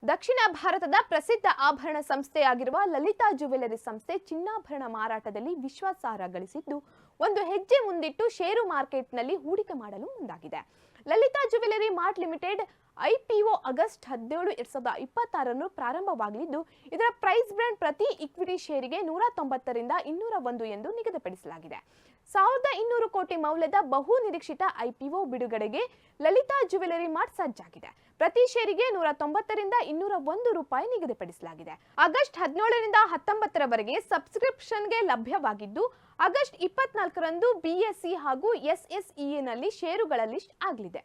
ದಕ್ಷಿಣ ಭಾರತದ ಪ್ರಸಿದ್ಧ ಆಭರಣ ಸಂಸ್ಥೆಯಾಗಿರುವ ಲಲಿತಾ ಜ್ಯುವೆಲರಿ ಸಂಸ್ಥೆ ಚಿನ್ನಾಭರಣ ಮಾರಾಟದಲ್ಲಿ ವಿಶ್ವಾಸಾರ್ಹ ಗಳಿಸಿದ್ದು ಒಂದು ಹೆಜ್ಜೆ ಮುಂದಿಟ್ಟು ಷೇರು ಮಾರ್ಕೆಟ್ನಲ್ಲಿ ಹೂಡಿಕೆ ಮಾಡಲು ಮುಂದಾಗಿದೆ. Lalitha jewellery mart limited IPO August 17, 2026 ಪ್ರಾರಂಭವಾಗಲಿದ್ದು ಇದರ ಪ್ರೈಸ್ ಬ್ರ್ಯಾಂಡ್ ಪ್ರತಿ ಇಕ್ವಿಟಿ ಷೇರಿಗೆ 190 ರಿಂದ 201 ಎಂದು ನಿಗದಿಪಡಿಸಲಾಗಿದೆ. 1200 ಕೋಟಿ ಮೌಲ್ಯದ ಬಹು ನಿರೀಕ್ಷಿತ ಐಪಿಒ ಬಿಡುಗಡೆಗೆ ಲಲಿತಾ ಜ್ಯುವೆಲರಿ ಮಾರ್ಟ್ ಸಜ್ಜಾಗಿದೆ. ಪ್ರತಿ ಷೇರಿಗೆ 190 ರಿಂದ 201 ರೂಪಾಯಿ ನಿಗದಿಪಡಿಸಲಾಗಿದೆ. ಆಗಸ್ಟ್ 17 ರಿಂದ 19 ಸಬ್ಸ್ಕ್ರಿಪ್ಷನ್ಗೆ ಲಭ್ಯವಾಗಿದ್ದು ಆಗಸ್ಟ್ 24ರಂದು ಬಿಎಸ್ಇ ಹಾಗೂ ಎಸ್ಎಸ್ಇನಲ್ಲಿ ಷೇರುಗಳ ಲಿಸ್ಟ್ ಆಗಲಿದೆ.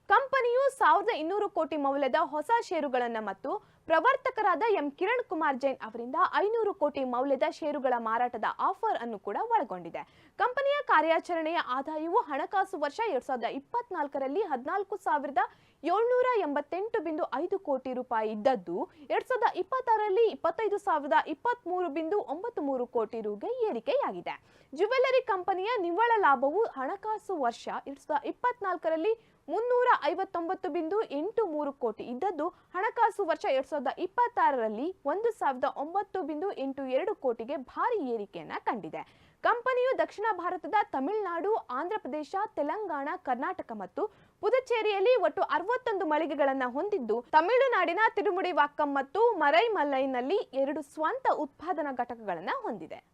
ಕಂಪನಿಯು 1200 ಕೋಟಿ ಮೌಲ್ಯದ ಹೊಸ ಷೇರುಗಳನ್ನು ಮತ್ತು ಪ್ರವರ್ತಕರಾದ ಎಂ ಕಿರಣ್ ಕುಮಾರ್ ಜೈನ್ ಅವರಿಂದ 500 ಕೋಟಿ ಮೌಲ್ಯದ ಷೇರುಗಳ ಮಾರಾಟದ ಆಫರ್ ಅನ್ನು ಕೂಡ ಒಳಗೊಂಡಿದೆ. ಕಂಪನಿಯ ಕಾರ್ಯಾಚರಣೆಯ ಆದಾಯವು ಹಣಕಾಸು ವರ್ಷ 2024ರಲ್ಲಿ 14,788.5 ಕೋಟಿ ರೂಪಾಯಿ ಇದ್ದದ್ದು 2026ರಲ್ಲಿ 25,023.93 ಕೋಟಿ ರುಗೆ ಏರಿಕೆಯಾಗಿದೆ. ಜ್ಯುವೆಲರಿ ಕಂಪನಿಯ ನಿವ್ವಳ ಲಾಭವು ಹಣಕಾಸು ವರ್ಷ 2024ರಲ್ಲಿ 359.83 ಕೋಟಿ ಇದ್ದದ್ದು ಹಣಕಾಸು ವರ್ಷ 2026ರಲ್ಲಿ 1,009.82 ಕೋಟಿಗೆ ಭಾರಿ ಏರಿಕೆಯನ್ನ ಕಂಡಿದೆ. ಕಂಪನಿಯು ದಕ್ಷಿಣ ಭಾರತದ ತಮಿಳುನಾಡು, ಆಂಧ್ರಪ್ರದೇಶ, ತೆಲಂಗಾಣ, ಕರ್ನಾಟಕ ಮತ್ತು ಪುದುಚೇರಿಯಲ್ಲಿ ಒಟ್ಟು 61 ಮಳಿಗೆಗಳನ್ನು ಹೊಂದಿದ್ದು ತಮಿಳುನಾಡಿನ ತಿರುಮುಡಿವಾಕ್ಕಂ ಮತ್ತು ಮರೈಮಲೈನಲ್ಲಿ 2 ಸ್ವಂತ ಉತ್ಪಾದನಾ ಘಟಕಗಳನ್ನು ಹೊಂದಿದೆ.